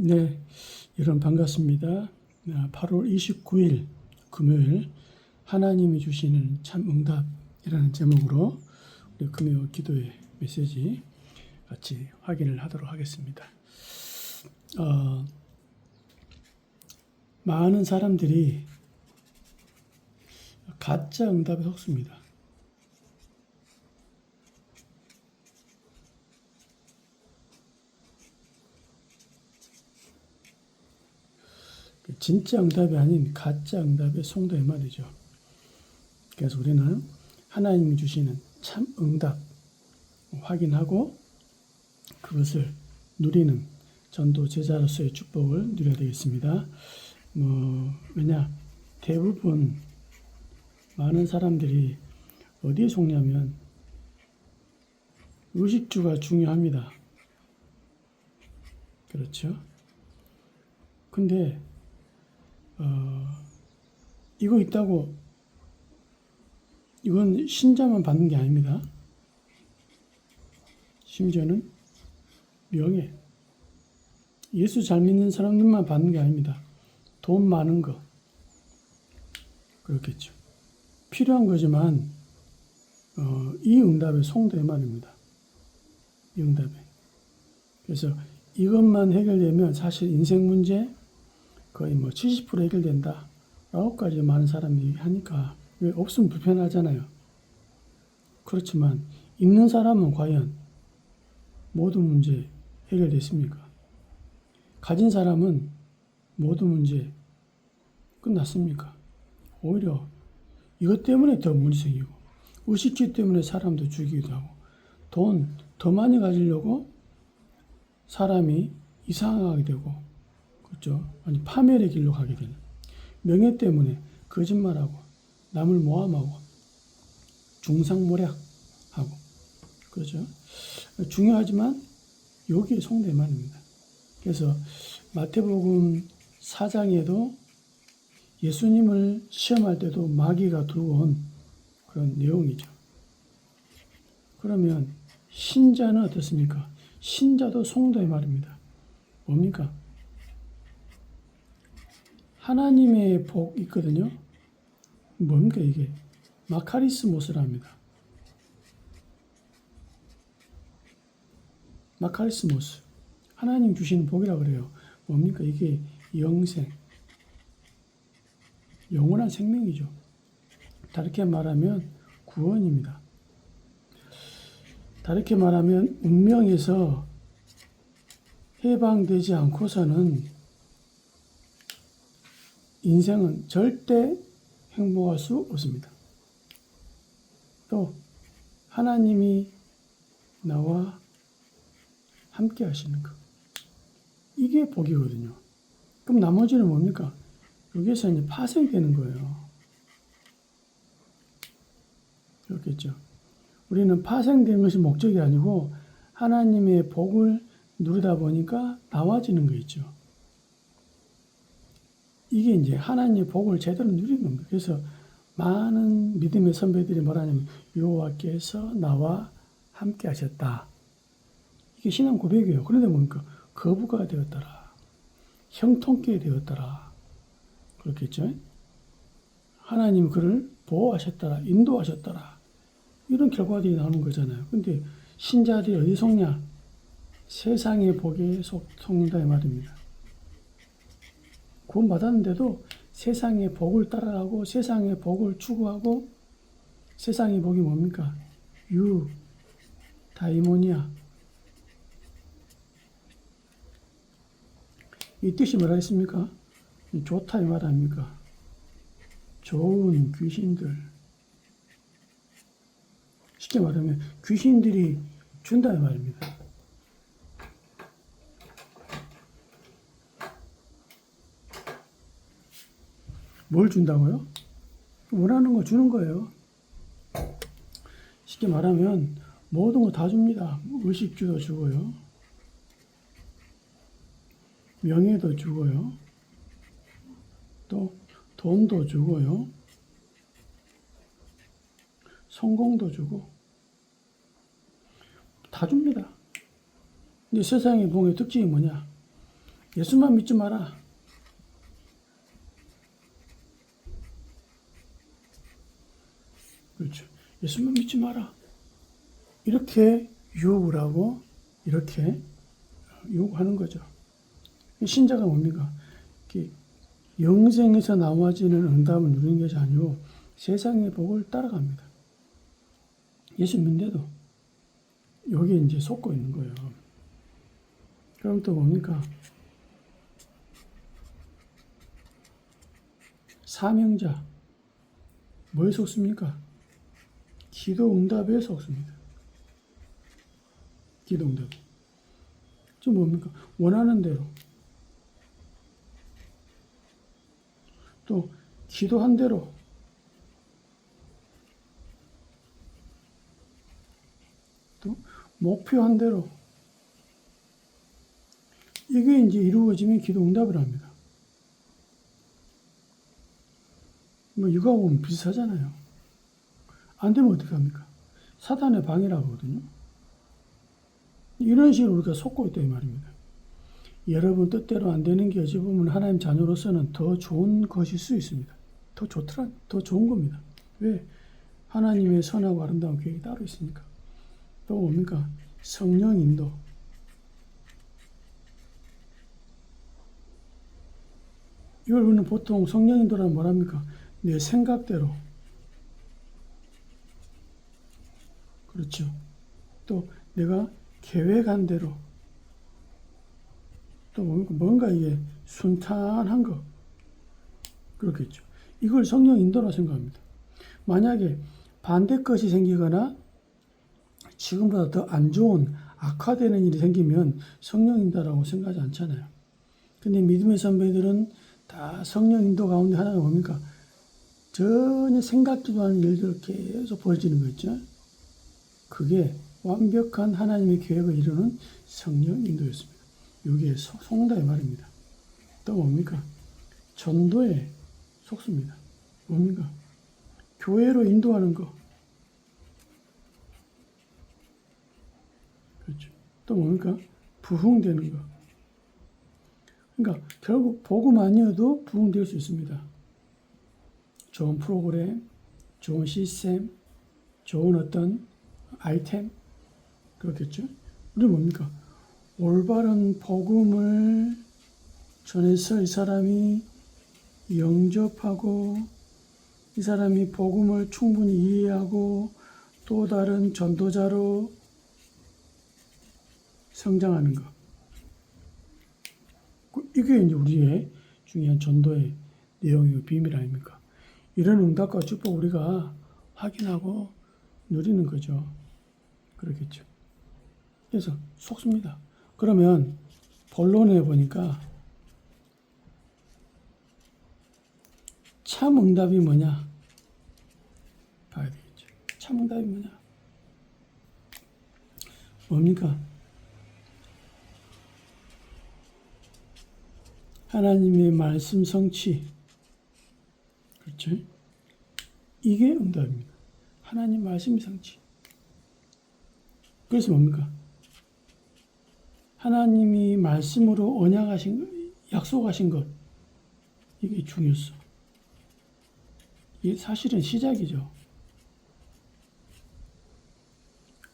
네, 여러분 반갑습니다. 8월 29일 금요일 하나님이 주시는 참 응답이라는 제목으로 우리 금요 기도의 메시지 같이 확인을 하도록 하겠습니다. 많은 사람들이 가짜 응답에 속습니다. 진짜 응답이 아닌 가짜 응답의 송도의 말이죠. 그래서 우리는 하나님이 주시는 참 응답 확인하고 그것을 누리는 전도 제자로서의 축복을 누려야 되겠습니다. 왜냐 대부분 많은 사람들이 어디에 속냐면 의식주가 중요합니다. 그렇죠? 근데 이거 있다고 이건 신자만 받는 게 아닙니다. 심지어는 명예, 예수 잘 믿는 사람들만 받는 게 아닙니다. 돈 많은 거 그렇겠죠. 필요한 거지만 이 응답의 송도의 말입니다. 이 응답에. 그래서 이것만 해결되면 사실 인생 문제 거의 70% 해결된다 라고까지 많은 사람이 하니까 왜 없으면 불편하잖아요. 그렇지만 있는 사람은 과연 모든 문제 해결됐습니까? 가진 사람은 모든 문제 끝났습니까? 오히려 이것 때문에 더 문제 생기고 의식주 때문에 사람도 죽이기도 하고 돈 더 많이 가지려고 사람이 이상하게 되고 그렇죠? 아니 파멸의 길로 가게 되는 명예 때문에 거짓말하고 남을 모함하고 중상모략하고 그렇죠? 중요하지만 여기에 송도의 말입니다. 그래서 마태복음 4장에도 예수님을 시험할 때도 마귀가 들어온 그런 내용이죠. 그러면 신자는 어떻습니까? 신자도 송도의 말입니다. 뭡니까? 하나님의 복 있거든요. 뭡니까 이게? 마카리스모스랍니다. 마카리스모스. 하나님 주시는 복이라 그래요. 뭡니까? 이게 영생. 영원한 생명이죠. 다르게 말하면 구원입니다. 다르게 말하면 운명에서 해방되지 않고서는 인생은 절대 행복할 수 없습니다. 또 하나님이 나와 함께 하시는 것. 이게 복이거든요. 그럼 나머지는 뭡니까? 여기에서 이제 파생되는 거예요. 그렇겠죠. 우리는 파생된 것이 목적이 아니고 하나님의 복을 누리다 보니까 나와지는 거 있죠. 이게 이제 하나님의 복을 제대로 누리는 겁니다. 그래서 많은 믿음의 선배들이 뭐라냐면 여호와께서 나와 함께 하셨다. 이게 신앙 고백이에요. 그런데 뭡니까? 거부가 되었더라. 형통케 되었더라. 그렇겠죠? 하나님이 그를 보호하셨더라. 인도하셨더라. 이런 결과들이 나오는 거잖아요. 근데 신자들이 어디 속냐? 세상의 복에 속는다 이 말입니다. 구원받았는데도 세상의 복을 따라가고 세상의 복을 추구하고 세상의 복이 뭡니까? 다이모니아. 이 뜻이 뭐라 했습니까? 좋다 이 말 아닙니까? 좋은 귀신들. 쉽게 말하면 귀신들이 준다 이 말입니다. 뭘 준다고요? 원하는 거 주는 거예요. 쉽게 말하면 모든 거 다 줍니다. 의식주도 주고요. 명예도 주고요. 또 돈도 주고요. 성공도 주고 다 줍니다. 근데 세상의 복의 특징이 뭐냐? 예수만 믿지 마라. 그렇죠. 예수만 믿지 마라. 이렇게 유혹을 하고 이렇게 유혹하는 거죠. 신자가 뭡니까? 영생에서 나와지는 응답을 누리는 것이 아니고 세상의 복을 따라갑니다. 예수 믿는데도 여기에 이제 속고 있는 거예요. 그럼 또 뭡니까? 사명자. 뭐에 속습니까? 기도 응답에 속습니다. 기도 응답. 지금 뭡니까? 원하는 대로. 또 기도한 대로. 또 목표한 대로. 이게 이제 이루어지면 기도 응답을 합니다. 뭐 이거하고는 비슷하잖아요. 안 되면 어떻게 합니까? 사탄의 방해라고 하거든요. 이런 식으로 우리가 속고 있다 이 말입니다. 여러분 뜻대로 안 되는 게 어찌 보면 하나님 자녀로서는 더 좋은 것일 수 있습니다. 더 좋은 겁니다. 왜? 하나님의 선하고 아름다운 계획이 따로 있으니까. 또 뭡니까? 성령 인도. 이걸 우리는 보통 성령 인도라면 뭐랍니까? 내 생각대로. 그렇죠. 또 내가 계획한 대로. 또 뭔가 이게 순탄한 거. 그렇겠죠. 이걸 성령 인도라 생각합니다. 만약에 반대 것이 생기거나 지금보다 더 안 좋은 악화되는 일이 생기면 성령 인도라고 생각하지 않잖아요. 근데 믿음의 선배들은 다 성령 인도 가운데 하나가 뭡니까? 전혀 생각지도 않은 일들 계속 벌어지는 거 있죠. 그게 완벽한 하나님의 계획을 이루는 성령 인도였습니다. 이게 속다의 말입니다. 또 뭡니까? 전도에 속습니다. 뭡니까? 교회로 인도하는 거. 그렇죠. 또 뭡니까? 부흥되는 거. 그러니까 결국 복음 아니어도 부흥될 수 있습니다. 좋은 프로그램, 좋은 시스템, 좋은 어떤 아이템, 그렇겠죠. 우리 뭡니까? 올바른 복음을 전해서 이 사람이 영접하고 이 사람이 복음을 충분히 이해하고 또 다른 전도자로 성장하는 것. 이게 이제 우리의 중요한 전도의 내용이고 비밀 아닙니까? 이런 응답과 축복 우리가 확인하고 누리는 거죠. 그렇겠죠. 그래서 속습니다. 그러면 본론에 보니까 참 응답이 뭐냐? 봐야 되겠죠. 참 응답이 뭐냐? 뭡니까? 하나님의 말씀 성취. 그렇죠? 이게 응답입니다. 하나님 말씀 성취. 그래서 뭡니까? 하나님이 말씀으로 언약하신, 약속하신 것. 이게 중요했어. 이게 사실은 시작이죠.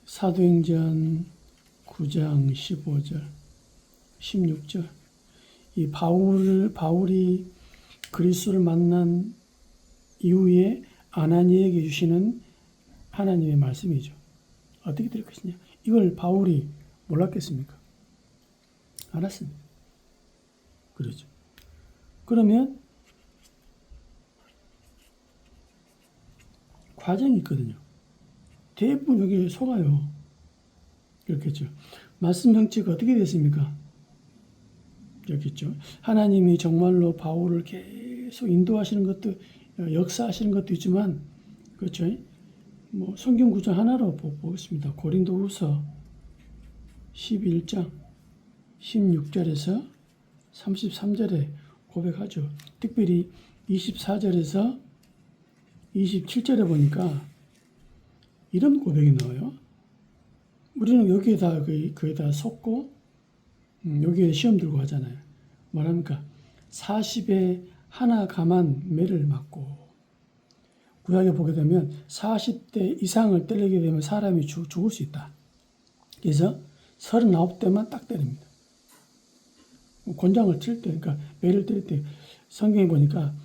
사도행전 9장 15절, 16절. 이 바울이 그리스도를 만난 이후에 아나니에게 주시는 하나님의 말씀이죠. 어떻게 될 것이냐? 이걸 바울이 몰랐겠습니까? 알았습니다. 그러죠. 그러면 과정이 있거든요. 대부분 여기에 속아요. 그렇겠죠. 말씀 형체가 어떻게 됐습니까? 그렇겠죠. 하나님이 정말로 바울을 계속 인도하시는 것도, 역사하시는 것도 있지만, 그렇죠. 뭐 성경 구절 하나로 보겠습니다. 고린도후서 11장 16절에서 33절에 고백하죠. 특별히 24절에서 27절에 보니까 이런 고백이 나와요. 우리는 여기에다 거의 다 속고 여기에 시험 들고 하잖아요. 뭐랍니까? 40에 하나 감한 매를 맞고, 구약에 보게 되면 40대 이상을 때리게 되면 사람이 죽을 수 있다. 그래서 39대만 딱 때립니다. 권장을 칠 때, 그러니까 매를 때릴 때 성경에 보니까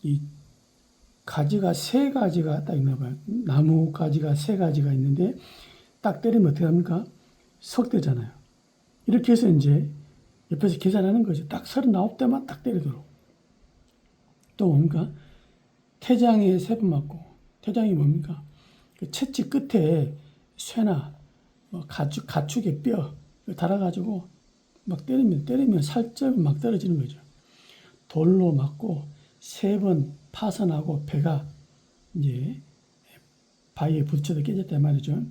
이 가지가 세 가지가 딱 있나 봐요. 나무 가지가 세 가지가 있는데 딱 때리면 어떻게 합니까? 석대잖아요. 이렇게 해서 이제 옆에서 계산하는 거죠. 딱 39대만 딱 때리도록. 또 뭡니까? 태장에 세 번 맞고, 태장이 뭡니까? 그 채찍 끝에 쇠나 뭐 가축의 뼈 달아가지고 막 때리면 살점이 막 떨어지는 거죠. 돌로 맞고 세 번 파선하고 배가 이제 바위에 부딪혀서 깨졌단 말이죠.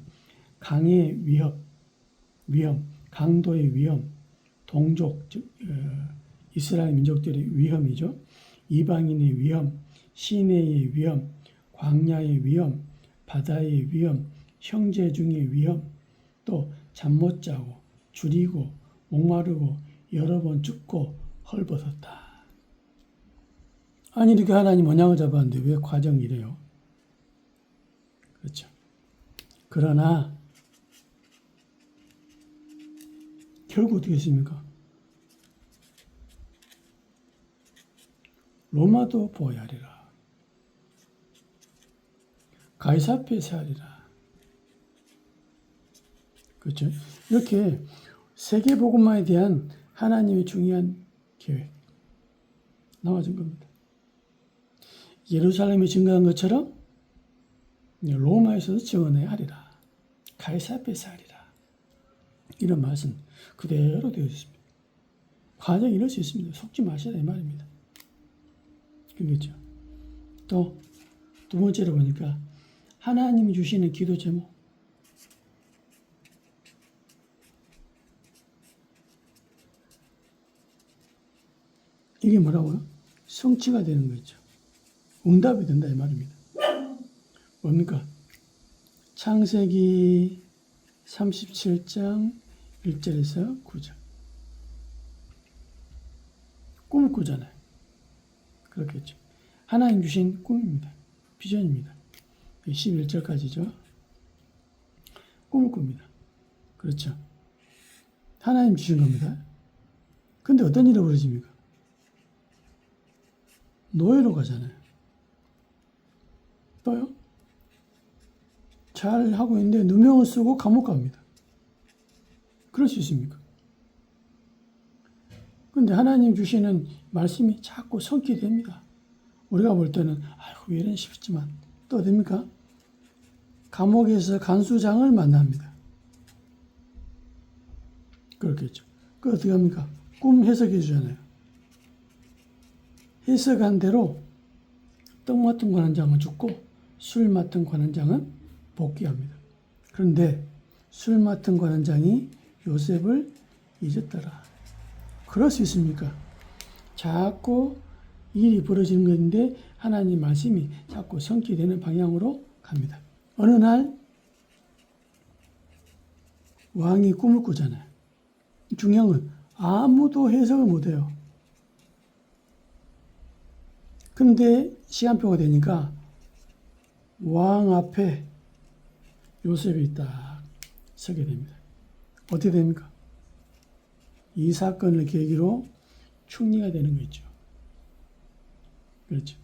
강의 위험, 강도의 위험, 동족, 즉 이스라엘 민족들의 위험이죠. 이방인의 위험, 시내의 위험, 광야의 위험, 바다의 위험, 형제 중의 위험, 또 잠 못 자고 줄이고 목마르고 여러 번 죽고 헐벗었다. 아니 이렇게 하나님 언약을 잡았는데 왜 과정이래요? 그렇죠. 그러나 결국 어떻게 했습니까? 로마도 보아야 하리라. 가이사 앞에서 하리라. 그렇죠. 이렇게 세계복음화에 대한 하나님의 중요한 계획 나와준 겁니다. 예루살렘이 증거한 것처럼 로마에서도 증언해야 하리라. 가이사 앞에서 하리라. 이런 말씀 그대로 되어 있습니다. 과정이 이럴 수 있습니다. 속지 마시라 이 말입니다. 그렇죠. 또 두 번째로 보니까 하나님이 주시는 기도 제목. 이게 뭐라고요? 성취가 되는 거죠. 응답이 된다 이 말입니다. 뭡니까? 창세기 37장 1절에서 9절. 꿈을 꾸잖아요. 그렇겠죠. 하나님 주신 꿈입니다. 비전입니다. 11절까지죠. 꿈을 꿉니다. 그렇죠. 하나님 주신 겁니다. 근데 어떤 일이 벌어집니까? 노예로 가잖아요. 또요? 잘 하고 있는데 누명을 쓰고 감옥 갑니다. 그럴 수 있습니까? 근데 하나님 주시는 말씀이 자꾸 성취됩니다. 우리가 볼 때는 아이고 왜 이런 싶지만 또 됩니까? 감옥에서 간수장을 만납니다. 그렇겠죠. 그 어떻게 합니까? 꿈 해석해 주잖아요. 해석한 대로 떡 맡은 관원장은 죽고 술 맡은 관원장은 복귀합니다. 그런데 술 맡은 관원장이 요셉을 잊었더라. 그럴 수 있습니까? 자꾸 일이 벌어지는 건데 하나님 말씀이 자꾸 성취되는 방향으로 갑니다. 어느 날 왕이 꿈을 꾸잖아요. 중요한 건 아무도 해석을 못해요. 근데 시간표가 되니까 왕 앞에 요셉이 딱 서게 됩니다. 어떻게 됩니까? 이 사건을 계기로 충리가 되는 거죠. 그렇죠.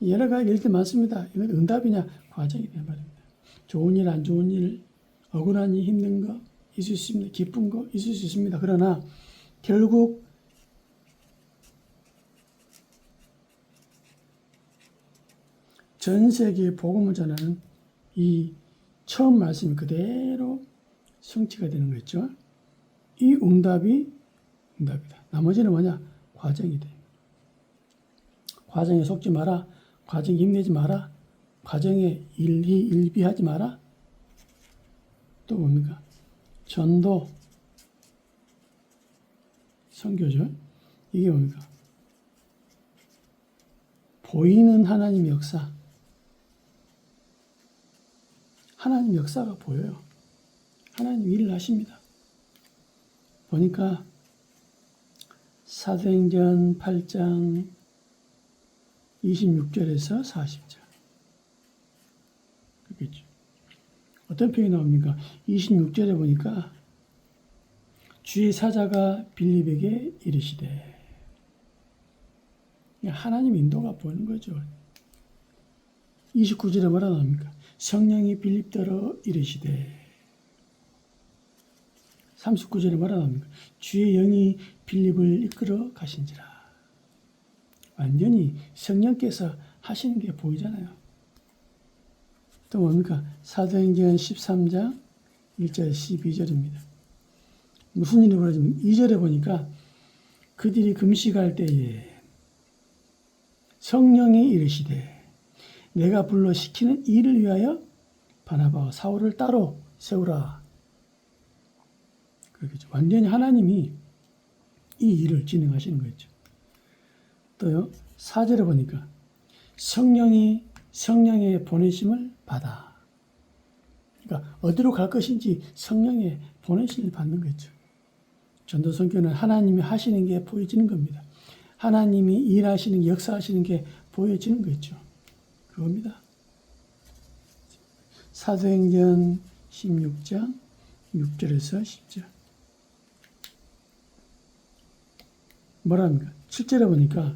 여러 가지 일들 많습니다. 이건 응답이냐 과정이냐 말입니다. 좋은 일, 안 좋은 일, 억울한 일, 힘든 거 있을 수 있습니다. 기쁜 거 있을 수 있습니다. 그러나 결국 전 세계에 복음을 전하는 이 처음 말씀이 그대로 성취가 되는 거죠. 이 응답이 응답이다. 나머지는 뭐냐? 과정이 돼. 과정에 속지 마라. 과정에 힘내지 마라. 과정에 일비하지 마라. 또 뭡니까? 전도, 선교죠. 이게 뭡니까? 보이는 하나님 역사. 하나님 역사가 보여요. 하나님 일을 하십니다. 보니까 사도행전 8장 26절에서 40절. 그렇겠죠. 어떤 표현이 나옵니까? 26절에 보니까 주의 사자가 빌립에게 이르시되, 하나님 인도가 보이는 거죠. 29절에 뭐라 나옵니까? 성령이 빌립더러 이르시되. 39절에 뭐라 나옵니까? 주의 영이 빌립을 이끌어 가신지라. 완전히 성령께서 하시는 게 보이잖아요. 또 뭡니까? 사도행전 13장 1절 12절입니다. 무슨 일이 벌어집니까? 2절에 보니까 그들이 금식할 때에 성령이 이르시되 내가 불러 시키는 일을 위하여 바나바와 사울을 따로 세우라. 그렇겠죠. 완전히 하나님이 이 일을 진행하시는 거죠. 또요, 4절에 보니까 성령의 보내심을 받아. 그러니까 어디로 갈 것인지 성령의 보내심을 받는 거죠. 전도선교는 하나님이 하시는 게 보여지는 겁니다. 하나님이 일하시는, 역사하시는 게 보여지는 거죠. 그겁니다. 사도행전 16장 6절에서 10절. 뭐랍니까? 7절에 보니까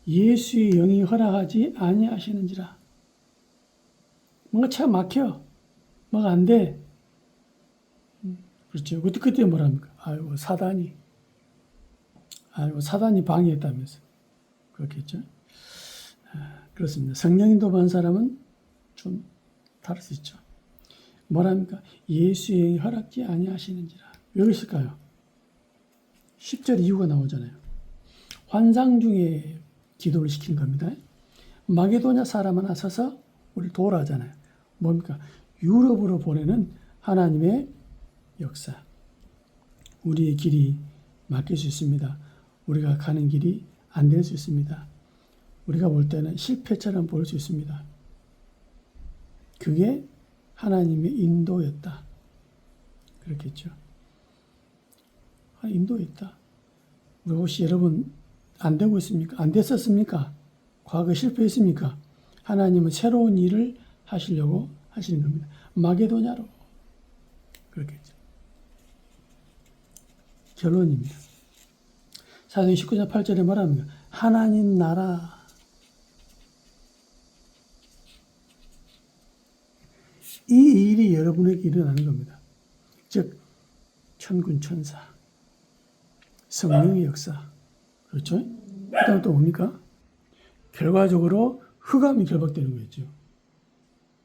예수의 영이 허락하지 아니하시는지라. 뭔가 차 막혀. 뭔가 안 돼. 그렇죠. 그때 뭐랍니까? 아이고, 사단이 방해했다면서. 그렇겠죠. 그렇습니다. 성령 인도받은 사람은 좀 다를 수 있죠. 뭐랍니까? 예수의 영이 허락지 아니하시는지라. 왜 그랬을까요? 10절 이유가 나오잖아요. 환상 중에 기도를 시킨 겁니다. 마게도냐 사람 하나 서서 우리 도우라 하잖아요. 뭡니까? 유럽으로 보내는 하나님의 역사. 우리의 길이 막힐 수 있습니다. 우리가 가는 길이 안 될 수 있습니다. 우리가 볼 때는 실패처럼 보일 수 있습니다. 그게 하나님의 인도였다. 그렇겠죠. 인도였다. 우리 혹시 여러분 안 되고 있습니까? 안 됐었습니까? 과거 실패했습니까? 하나님은 새로운 일을 하시려고 하시는 겁니다. 마게도냐로. 그렇겠죠. 결론입니다. 사도행 19장 8절에 말합니다. 하나님 나라. 이 일이 여러분에게 일어나는 겁니다. 즉 천군 천사, 성령의 역사. 그렇죠? 그 다음 또 뭡니까? 결과적으로 흑암이 결박되는 거겠죠.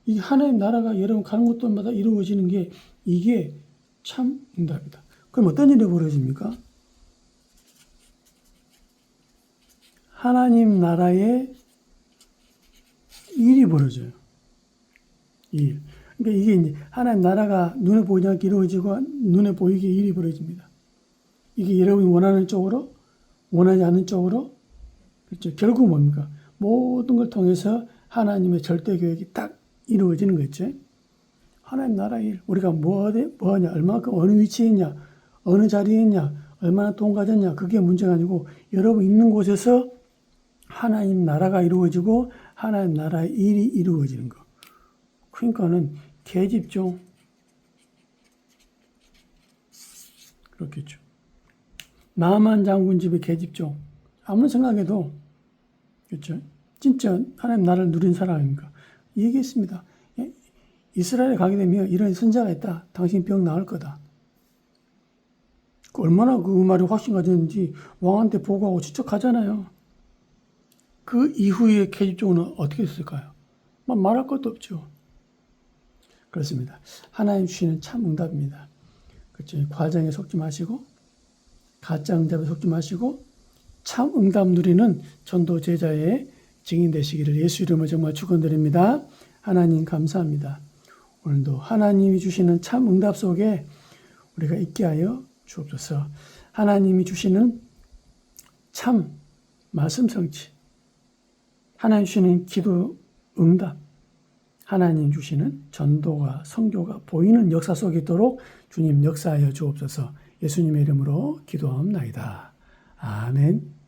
이 하나님 나라가 여러분 가는 곳마다 이루어지는 게 이게 참 응답이다. 그럼 어떤 일이 벌어집니까? 하나님 나라의 일이 벌어져요. 일. 그러니까 이게 이제 하나님 나라가 눈에 보이지 않게 이루어지고 눈에 보이게 일이 벌어집니다. 이게 여러분이 원하는 쪽으로, 원하지 않는 쪽으로, 그렇죠. 결국 뭡니까? 모든 걸 통해서 하나님의 절대 계획이 딱 이루어지는 거죠. 하나님 나라의 일. 우리가 뭐하냐, 얼마큼 어느 위치에 있냐, 어느 자리에 있냐, 얼마나 돈 가졌냐, 그게 문제가 아니고 여러분 있는 곳에서 하나님 나라가 이루어지고 하나님 나라의 일이 이루어지는 거. 그러니까는 계집종. 그렇겠죠. 나만 장군 집의 계집종. 아무리 생각해도, 그렇죠. 진짜 하나님 나라를 누린 사람입니까? 얘기했습니다. 이스라엘에 가게 되면 이런 선자가 있다. 당신 병 나을 거다. 얼마나 그 말이 확신 가졌는지 왕한테 보고하고 직접 가잖아요. 그 이후에 계집종은 어떻게 됐을까요? 말할 것도 없죠. 그렇습니다. 하나님 주시는 참 응답입니다. 그렇죠. 과정에 속지 마시고, 가짜 응답에 속지 마시고, 참 응답 누리는 전도 제자의 증인 되시기를 예수 이름으로 정말 축원드립니다. 하나님 감사합니다. 오늘도 하나님이 주시는 참 응답 속에 우리가 있게 하여 주옵소서. 하나님이 주시는 참 말씀 성취, 하나님 주시는 기도 응답, 하나님 주시는 전도가 선교가 보이는 역사 속에 있도록 주님 역사하여 주옵소서. 예수님의 이름으로 기도하옵나이다. 아멘.